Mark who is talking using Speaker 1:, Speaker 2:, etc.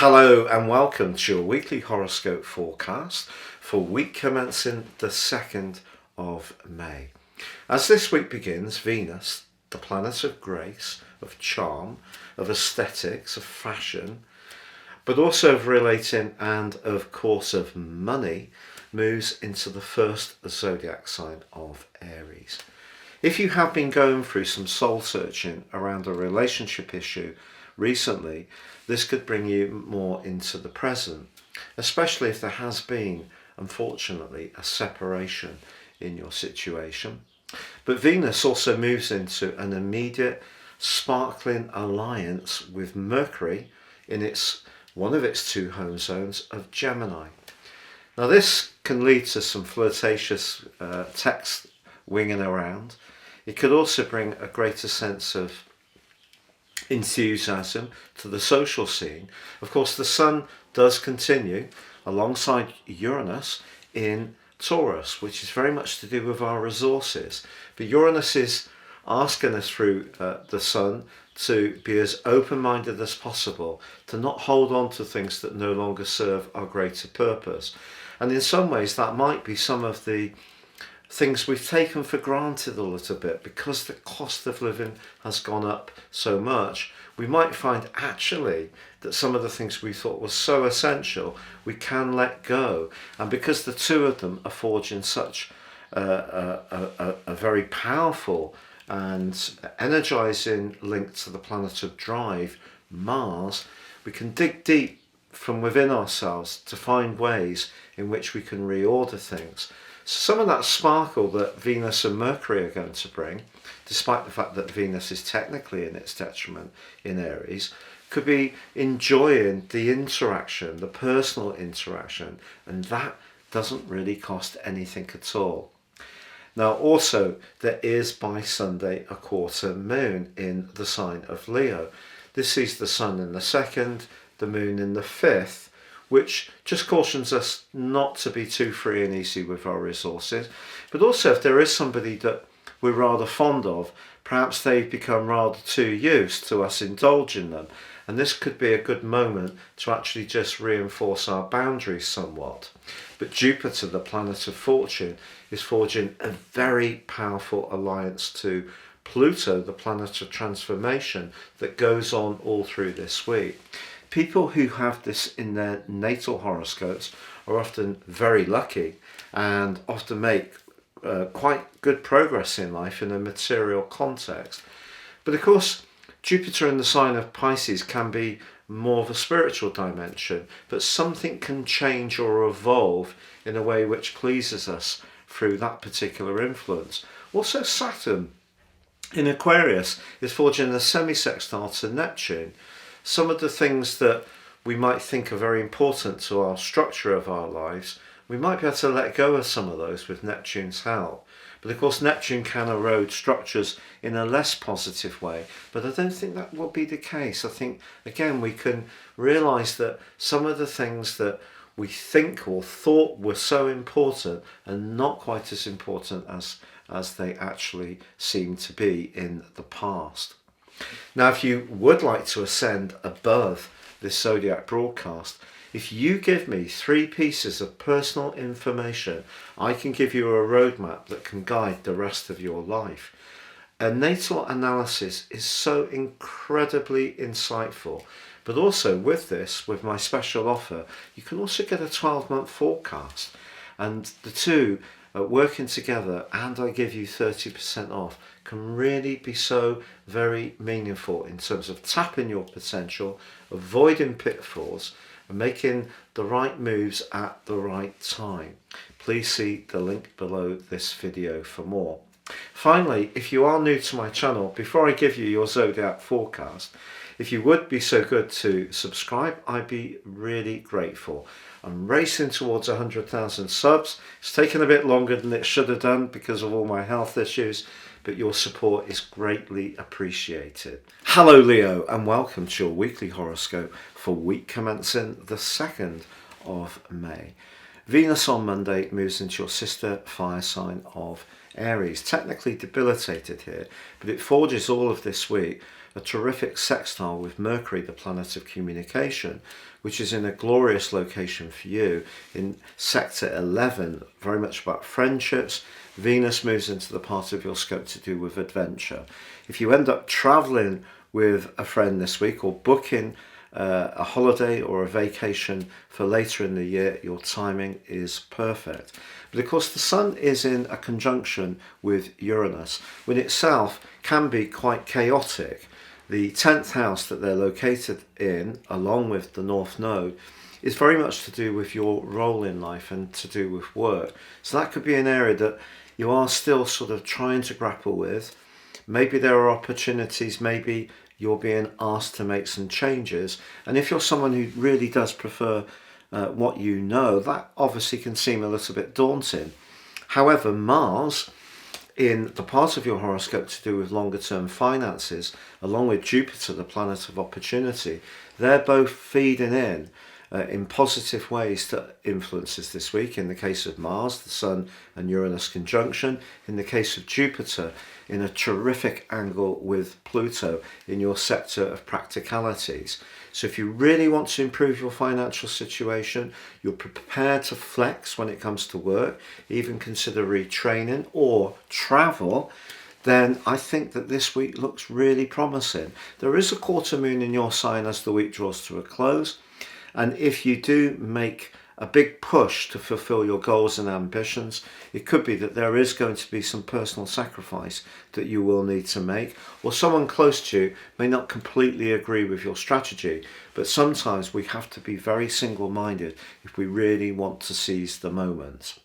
Speaker 1: Hello and welcome to your weekly horoscope forecast for week commencing the 2nd of May. As this week begins, Venus, the planet of grace, of charm, of aesthetics, of fashion, but also of relating and of course of money, moves into the first zodiac sign of Aries. If you have been going through some soul searching around a relationship issue recently, this could bring you more into the present, especially if there has been, unfortunately, a separation in your situation. But Venus also moves into an immediate, sparkling alliance with Mercury in one of its two home zones of Gemini. Now this can lead to some flirtatious text winging around. It could also bring a greater sense of enthusiasm to the social scene. Of course, the Sun does continue alongside Uranus in Taurus, which is very much to do with our resources. But Uranus is asking us through the Sun to be as open-minded as possible, to not hold on to things that no longer serve our greater purpose. And in some ways that might be some of the things we've taken for granted a little bit because the cost of living has gone up so much. We might find actually that some of the things we thought were so essential we can let go, and because the two of them are forging such a very powerful and energizing link to the planet of drive, Mars, we can dig deep from within ourselves to find ways in which we can reorder things. Some of that sparkle that Venus and Mercury are going to bring, despite the fact that Venus is technically in its detriment in Aries, could be enjoying the interaction, the personal interaction, and that doesn't really cost anything at all. Now also, there is by Sunday a quarter moon in the sign of Leo. This sees the Sun in the 2nd, the Moon in the 5th, which just cautions us not to be too free and easy with our resources. But also, if there is somebody that we're rather fond of, perhaps they've become rather too used to us indulging them. And this could be a good moment to actually just reinforce our boundaries somewhat. But Jupiter, the planet of fortune, is forging a very powerful alliance to Pluto, the planet of transformation, that goes on all through this week. People who have this in their natal horoscopes are often very lucky and often make quite good progress in life in a material context. But of course, Jupiter in the sign of Pisces can be more of a spiritual dimension, but something can change or evolve in a way which pleases us through that particular influence. Also, Saturn in Aquarius is forging a semi-sextile to Neptune. Some of the things that we might think are very important to our structure of our lives, we might be able to let go of some of those with Neptune's help. But of course Neptune can erode structures in a less positive way, but I don't think that will be the case. I think again we can realise that some of the things that we think or thought were so important are not quite as important as they actually seem to be in the past. Now, if you would like to ascend above this Zodiac broadcast, if you give me 3 pieces of personal information, I can give you a roadmap that can guide the rest of your life. A natal analysis is so incredibly insightful, but also with this, with my special offer, you can also get a 12-month forecast, and the two working together, and I give you 30% off, can really be so very meaningful in terms of tapping your potential, avoiding pitfalls, and making the right moves at the right time. Please see the link below this video for more. Finally, if you are new to my channel, before I give you your Zodiac forecast, if you would be so good to subscribe, I'd be really grateful. I'm racing towards 100,000 subs. It's taken a bit longer than it should have done because of all my health issues, but your support is greatly appreciated. Hello Leo, and welcome to your weekly horoscope for week commencing the 2nd of May. Venus on Monday moves into your sister fire sign of Aries. Technically debilitated here, but it forges all of this week a terrific sextile with Mercury, the planet of communication, which is in a glorious location for you in sector 11, very much about friendships. Venus moves into the part of your scope to do with adventure. If you end up traveling with a friend this week or booking a holiday or a vacation for later in the year, your timing is perfect. But of course the Sun is in a conjunction with Uranus, which itself can be quite chaotic. The 10th house that they're located in, along with the North Node, is very much to do with your role in life and to do with work. So that could be an area that you are still sort of trying to grapple with. Maybe there are opportunities, maybe you're being asked to make some changes. And if you're someone who really does prefer what you know, that obviously can seem a little bit daunting. However, Mars, in the part of your horoscope to do with longer term finances, along with Jupiter, the planet of opportunity, they're both feeding in positive ways to influences this week. In the case of Mars, the Sun and Uranus conjunction. In the case of Jupiter, in a terrific angle with Pluto in your sector of practicalities. So if you really want to improve your financial situation, you're prepared to flex when it comes to work, even consider retraining or travel, then I think that this week looks really promising. There is a quarter moon in your sign as the week draws to a close. And if you do make a big push to fulfill your goals and ambitions, it could be that there is going to be some personal sacrifice that you will need to make, or someone close to you may not completely agree with your strategy. But sometimes we have to be very single-minded if we really want to seize the moment.